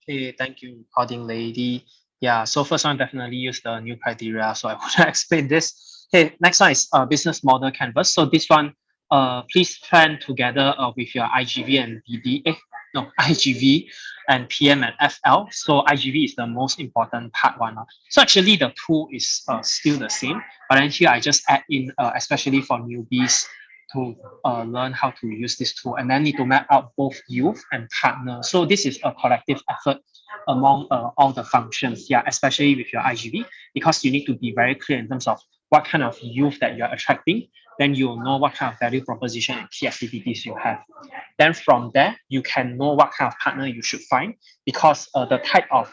Okay, thank you, recording lady. Yeah, so first one definitely use the new criteria. So I want to explain this. Okay, next one is business model canvas. So this one, please plan together with your IGV and BD. No, IGV and PM and FL. So IGV is the most important part one. So actually the tool is still the same, but then here I just add in, especially for newbies, to learn how to use this tool, and then need to map out both youth and partner. So this is a collective effort among all the functions, yeah, especially with your IGV, because you need to be very clear in terms of what kind of youth that you're attracting. Then you'll know what kind of value proposition and key activities you have. Then from there, you can know what kind of partner you should find, because the type of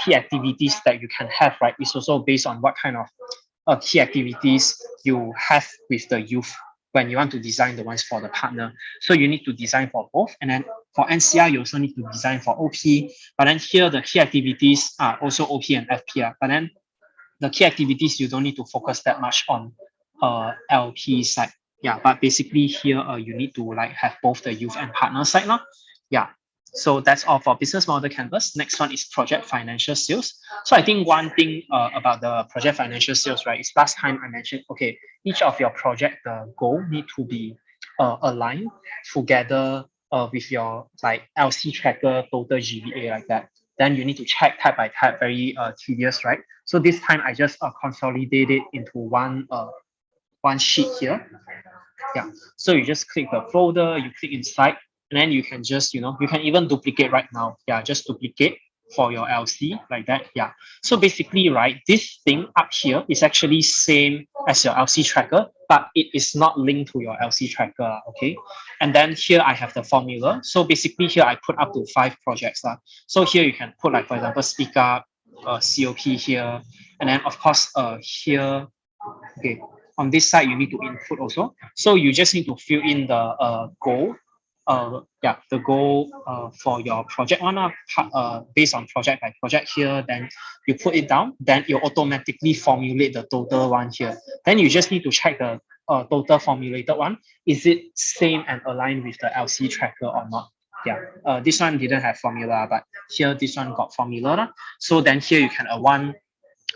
key activities that you can have, right, is also based on what kind of key activities you have with the youth when you want to design the ones for the partner. So you need to design for both. And then for NCR, you also need to design for OP. But then here, the key activities are also OP and FP. But then the key activities, you don't need to focus that much on LP side. Yeah, but basically here, you need to like have both the youth and partner side. Lah. Yeah. So that's all for business model canvas. Next one is project financial sales. So I think one thing about the project financial sales, right, is last time I mentioned, okay, each of your project, the goal need to be aligned together with your like LC tracker, total GVA like that. Then you need to check type by type, very tedious, right? So this time I just consolidate it into one sheet here. Yeah. So you just click the folder, you click inside, and then you can just, you can even duplicate right now. Yeah, just duplicate for your LC like that. Yeah. So basically, right, this thing up here is actually same as your LC tracker, but it is not linked to your LC tracker. Okay. And then here I have the formula. So basically here I put up to 5 projects. So here you can put like, for example, speak up, COP here. And then of course, here, okay, on this side, you need to input also. So you just need to fill in the goal. The goal for your project one, based on project by project here. Then you put it down. Then you automatically formulate the total one here. Then you just need to check the total formulated one. Is it same and aligned with the LC tracker or not? Yeah, this one didn't have formula, but here this one got formula. So then here you can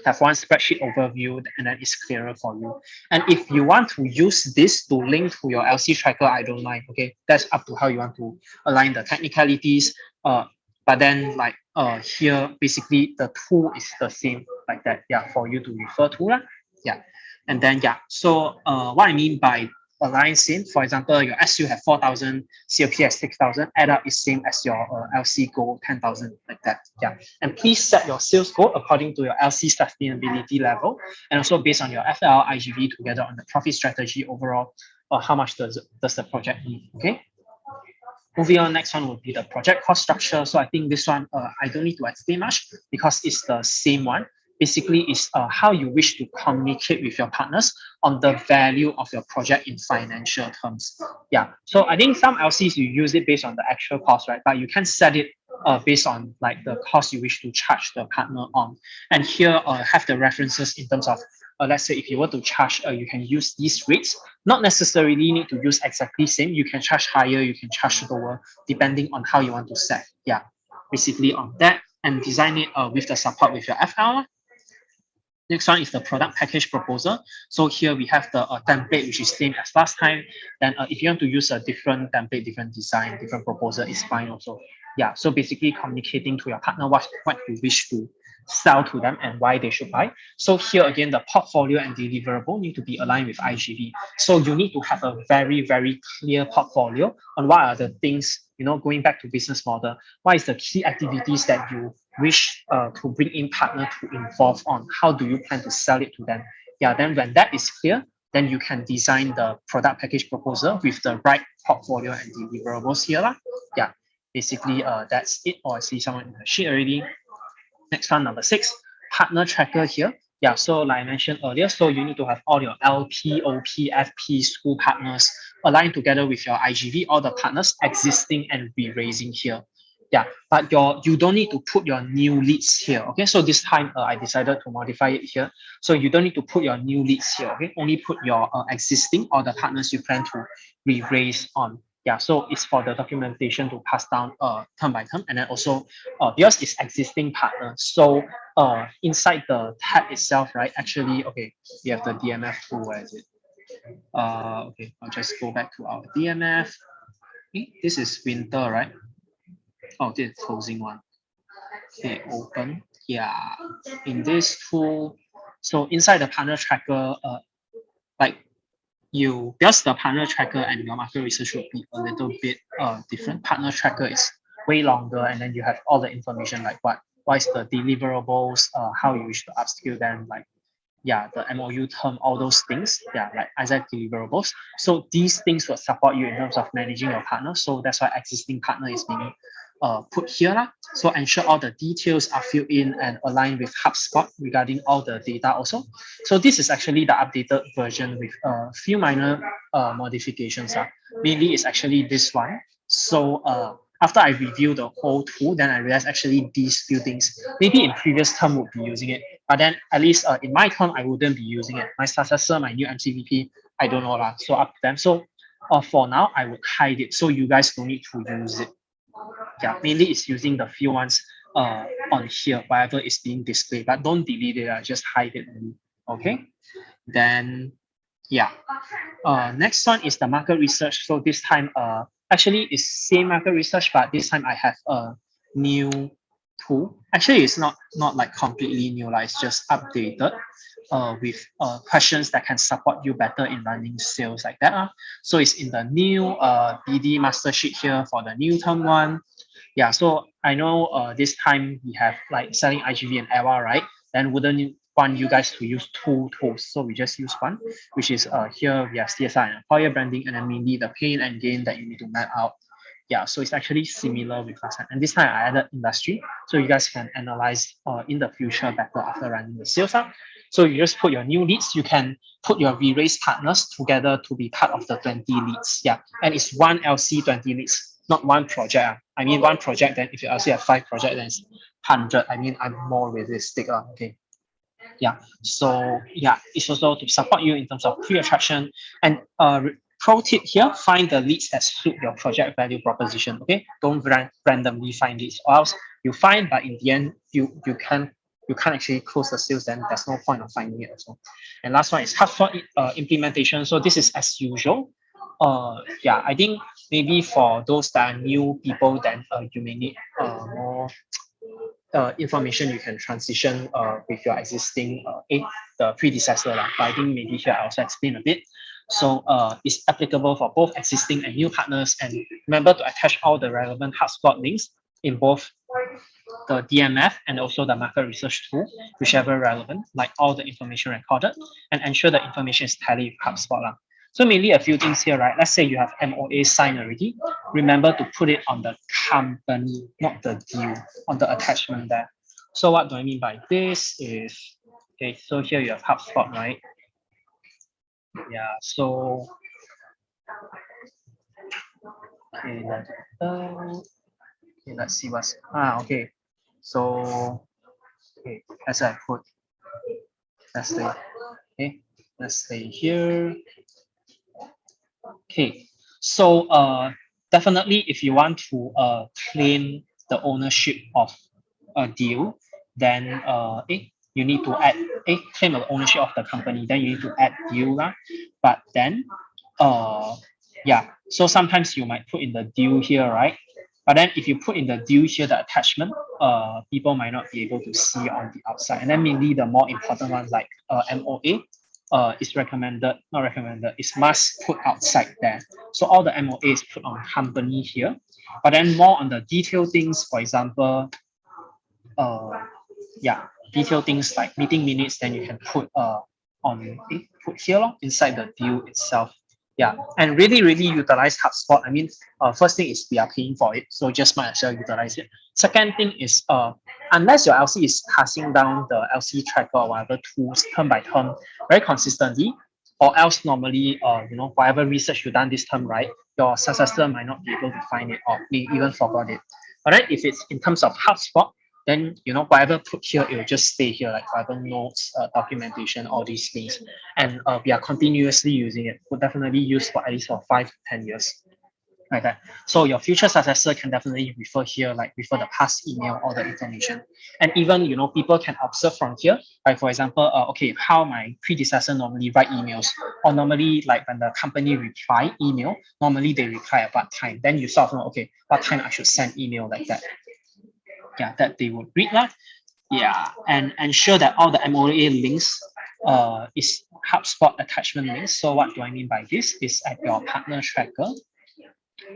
have one spreadsheet overview, and then it's clearer for you. And if you want to use this to link to your LC tracker, I don't mind. Okay, that's up to how you want to align the technicalities. But then like here, basically the tool is the same like that. Yeah, for you to refer to. Yeah. And then yeah, so what I mean by align same, for example, your SU have 4,000, COP has 6,000, add up is same as your LC goal 10,000 like that. Yeah. And please set your sales goal according to your LC sustainability level, and also based on your FL, IGV together on the profit strategy overall, or how much does the project need. Okay. Moving on, next one will be the project cost structure. So I think this one, I don't need to explain much because it's the same one. Basically, is how you wish to communicate with your partners on the value of your project in financial terms. Yeah. So I think some LCs you use it based on the actual cost, right? But you can set it based on like the cost you wish to charge the partner on. And here have the references in terms of let's say if you were to charge, you can use these rates. Not necessarily need to use exactly same. You can charge higher, you can charge lower, depending on how you want to set. Yeah, basically on that, and design it with the support with your FL. Next one is the product package proposal. So here we have the template, which is same as last time. Then if you want to use a different template, different design, different proposal, is fine also. Yeah, so basically communicating to your partner what you wish to sell to them and why they should buy. So here again, the portfolio and deliverable need to be aligned with IGV. So you need to have a very, very clear portfolio on what are the things, going back to business model, what is the key activities that you wish to bring in partner to involve on? How do you plan to sell it to them? Yeah, then when that is clear, then you can design the product package proposal with the right portfolio and deliverables here. Yeah, basically that's it. Or I see someone in the sheet already. Next one, number 6, partner tracker here. Yeah, so like I mentioned earlier, so you need to have all your LP, OP, FP, school partners aligned together with your IGV, all the partners existing and re-raising here. Yeah, but you don't need to put your new leads here. Okay, so this time I decided to modify it here. So you don't need to put your new leads here. Okay, only put your existing or the partners you plan to re-raise on. Yeah, so it's for the documentation to pass down term by term, and then also because it's existing partner. So inside the tab itself, right? Actually, okay, we have the DMF tool. Where is it? Okay, I'll just go back to our DMF. This is winter, right? Oh, this is closing one. Okay, open. Yeah, in this tool, so inside the partner tracker, like you, because the partner tracker and your market research would be a little bit different. Partner tracker is way longer, and then you have all the information like what is the deliverables, how you wish to upskill them, like yeah, the MOU term, all those things, yeah, like Isaac deliverables. So these things will support you in terms of managing your partner. So that's why existing partner is being put here. Lah. So ensure all the details are filled in and aligned with HubSpot regarding all the data also. So this is actually the updated version with a few minor modifications. Mainly it's actually this one. So after I review the whole tool, then I realized actually these few things, maybe in previous term would be using it, but then at least in my term, I wouldn't be using it. My successor, my new MCVP, I don't know lah. So up to them. So for now, I would hide it. So you guys don't need to use it. Yeah, mainly it's using the few ones on here, whatever is being displayed, but don't delete it, just hide it. Okay. Then yeah. Next one is the market research. So this time, actually it's same market research, but this time I have a new tool. Actually, it's not like completely new, like it's just updated with questions that can support you better in running sales like that. So it's in the new BD master sheet here for the new term one. Yeah, so I know this time we have like selling iGV and EWA, right? Then wouldn't want you guys to use two tools. So we just use one, which is here we have CSI and employer branding, and then mainly the pain and gain that you need to map out. Yeah, so it's actually similar with last time. And this time I added industry, so you guys can analyze in the future better after running the sales up. So you just put your new leads, you can put your re-raise partners together to be part of the 20 leads. Yeah, and it's one LC 20 leads, not one project. I mean, one project, then if you also have 5 projects, then it's 100. I mean, I'm more realistic. Okay. Yeah. So yeah, it's also to support you in terms of pre-attraction. And pro tip here, find the leads that suit your project value proposition. Okay. Don't randomly find leads, or else you find, but in the end, you can't actually close the sales, then there's no point of finding it also. And last one is HubSpot implementation. So this is as usual. Yeah, I think maybe for those that are new people, then you may need more information you can transition with your existing the predecessor. But I think maybe here I also explain a bit. So it's applicable for both existing and new partners. And remember to attach all the relevant HubSpot links in both the DMF and also the market research tool, whichever relevant, like all the information recorded, and ensure the information is tallied with HubSpot. So mainly a few things here, right? Let's say you have MOA signed already. Remember to put it on the company, not the deal, on the attachment there. So what do I mean by this is, okay, so here you have HubSpot, right? Yeah, so, okay, let's see what's, okay. So, okay, as I put, let's say, okay, let's say here. Okay, so definitely if you want to claim the ownership of a deal, then you need to add claim the ownership of the company, then you need to add deal lah. But then yeah, so sometimes you might put in the deal here, right? But then if you put in the deal here, the attachment, people might not be able to see on the outside. And then mainly the more important ones like MOA, is recommended, not recommended, it's must put outside there. So all the MOA is put on company here. But then more on the detailed things, for example, yeah, detailed things like meeting minutes, then you can put put here inside the deal itself. Yeah, and really utilize HubSpot. I mean, first thing is we are paying for it, so just might as well utilize it. Second thing is unless your LC is passing down the LC tracker or whatever tools term by term very consistently, or else normally whatever research you done this term, right, your successor might not be able to find it or may even forgot it. But then if it's in terms of HubSpot, then whatever put here, it will just stay here, like whatever notes, documentation, all these things. And we are continuously using it. We'll definitely use for at least for 5 to 10 years. like that. So your future successor can definitely refer here, like refer the past email or the information. And even, people can observe from here, like for example, okay, how my predecessor normally write emails, or normally like when the company reply email, normally they reply at what time. Then you sort of know, okay, what time I should send email like that. Yeah, that they would read that. Yeah, and ensure that all the MOA links is HubSpot attachment links. So what do I mean by this? Is at your partner tracker.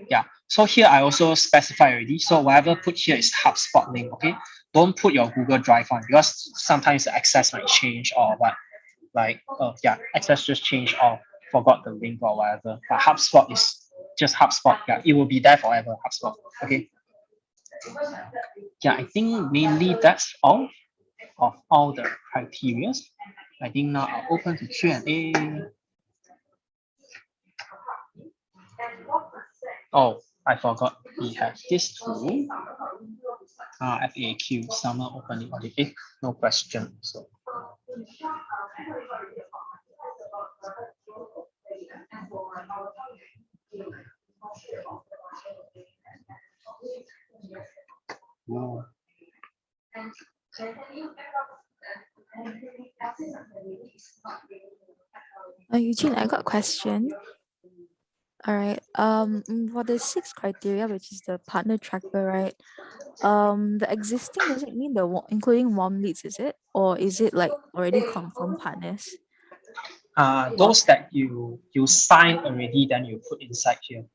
Yeah, so here I also specify already. So whatever put here is HubSpot link, okay? Don't put your Google Drive one because sometimes the access might change or what. Like, yeah, access just changed or forgot the link or whatever. But HubSpot is just HubSpot. Yeah, it will be there forever, HubSpot. Okay. Yeah, I think mainly that's all of all the criteria. I think now I'll open to Q&A. Oh, I forgot we have this tool. FAQ, summer opening audit. No question. So oh. Eugene, I got a question. All right. For the sixth criteria, which is the partner tracker, right? The existing, does it mean including warm leads, is it, or is it like already confirmed partners? Those that you sign already, then you put inside here.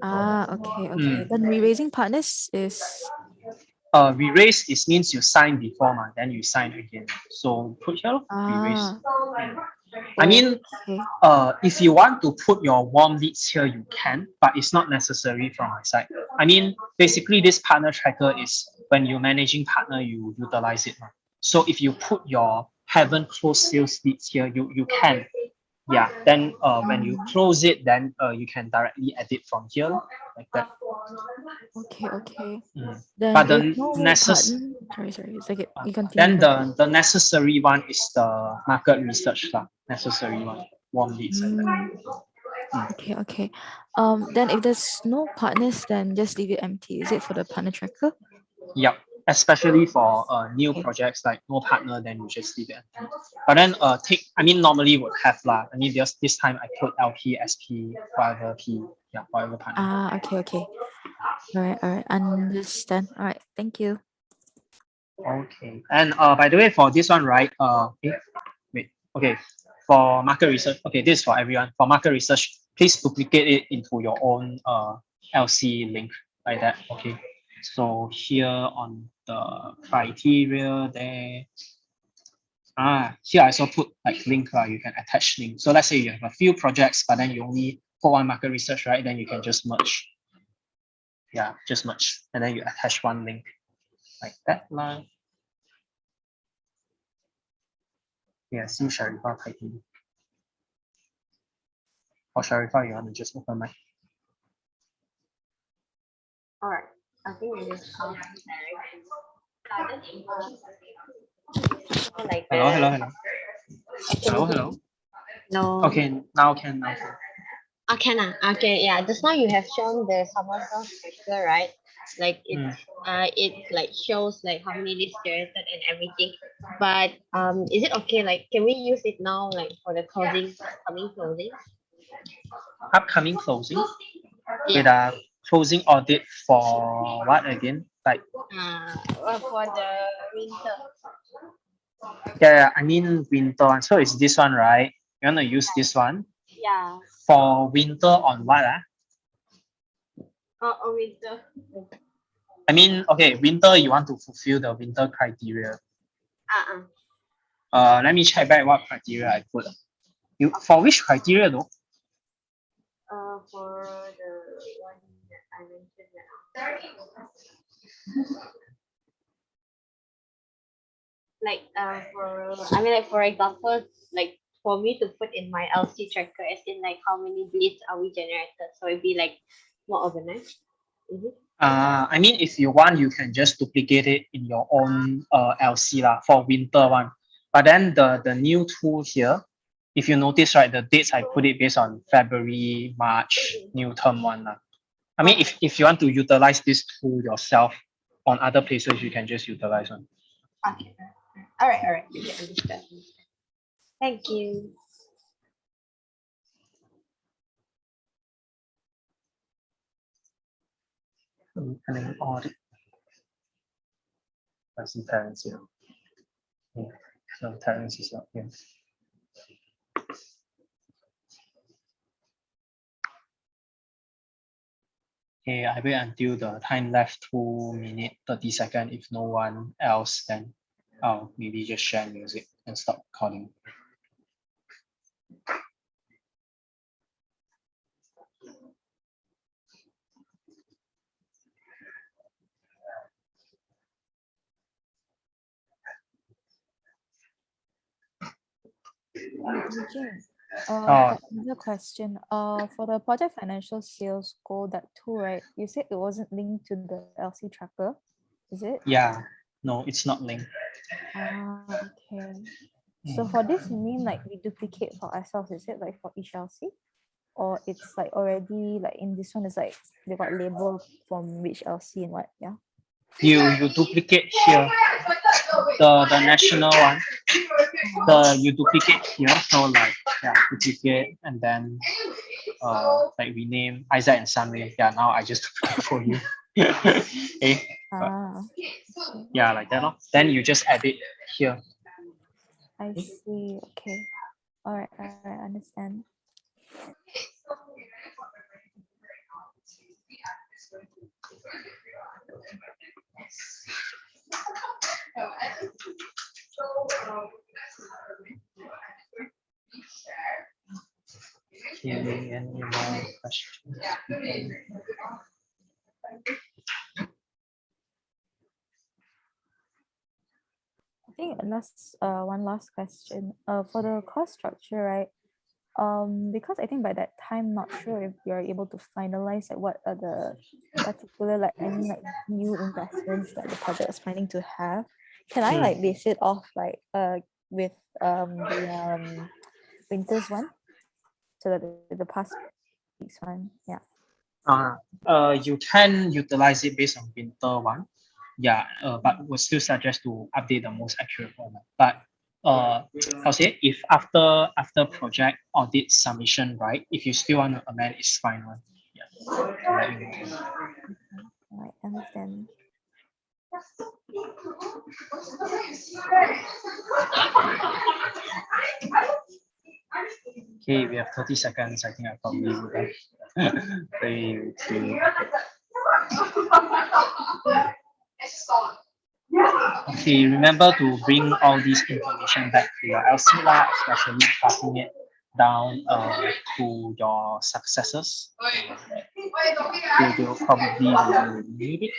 Okay. Then re-raising partners is Re-raise is means you sign before, then you sign again. So put here, re-raise. I mean, okay. if you want to put your warm leads here, you can, but it's not necessary from my side. I mean, basically, this partner tracker is when you're managing partner, you utilize it. So if you put your haven't closed sales leads here, you can. Yeah, then when you close it, then you can directly edit from here, like that. Okay. But Then the if no sorry, it's okay. You continue. then the necessary one is the market research lah. Necessary one, warm leads. Okay. Then if there's no partners, then just leave it empty. Is it for the partner tracker? Yep. Especially for new Okay. projects like no partner, then you just leave it empty. But then normally would have lah. I mean, this time I put LP, SP, whatever P, yeah, whatever partner. Okay. All right. Understand. All right. Thank you. Okay. And by the way, for this one, right? Wait. Okay. For market research, okay, this is for everyone. For market research, please duplicate it into your own LC link like that. Okay. So here on the criteria there. Here I also put like link, you can attach link. So let's say you have a few projects, but then you only put one market research, right? Then you can just merge. Yeah, just merge. And then you attach one link like that line. Yeah, see Sharifah typing. Or Sharifah, you want to just open mic? All right. I think we just like Hello. No. Okay, now can. Okay, okay, yeah. Just now you have shown the summer sales tracker, right? Like it like shows like how many leads generated and everything. But is it okay? Like, can we use it now, like for the upcoming closing? Upcoming closing. Yeah. With a closing audit for what again? Like For the winter. yeah, I mean winter one. So it's this one, right? You wanna use this one? Yeah. For winter on what? Winter. I mean, okay, winter you want to fulfill the winter criteria. Let me check back what criteria I put. You for which criteria though? For the one that I mentioned like for example, like for me to put in my LC tracker as in like how many leads are we generated, so it'd be like more organized. I mean, if you want, you can just duplicate it in your own LC lah for winter one. But then the new tool here, if you notice, right, the dates I put it based on February, March, new term one. I mean, if you want to utilize this tool yourself on other places, you can just utilize one. Okay. All right. Okay, understood. Thank you. And then audit. I see Terence here. Yeah. No, Terence is not here. Okay, I wait until the time left 2 minutes 30 seconds. If no one else, then I'll maybe just share music and stop recording. Eugene, Oh. got another question. For the project financial sales goal, that tool, right? You said it wasn't linked to the LC tracker, is it? Yeah, no, it's not linked. Okay. So for this, you mean like we duplicate for ourselves, is it like for each LC? Or it's like already like in this one is like they got labeled from which LC and what, yeah? You duplicate here the national one. You duplicate here, so like yeah, duplicate and then like rename Isaac and Sunway. Yeah, now I just duplicate for you. Okay. Yeah, like that. Then you just edit here. I see. Okay. All right. Understand. Okay, any more questions? I think one last question. For the cost structure, right? Because I think by that time, not sure if you're able to finalize like what are the particular like any like new investments that the project is planning to have. Can I like base it off like with the Winter's one, so that the past week's one, yeah. You can utilize it based on winter one. Yeah, but would still suggest to update the most accurate one. But I'll say if after project audit submission, right? If you still want to amend, it's fine one. Yeah. I'll let you know. All right, understand. Okay, we have 30 seconds. I think I probably will have 3, 2. Okay, remember to bring all this information back to your LC lah, especially passing it down to your successors. They will probably need it.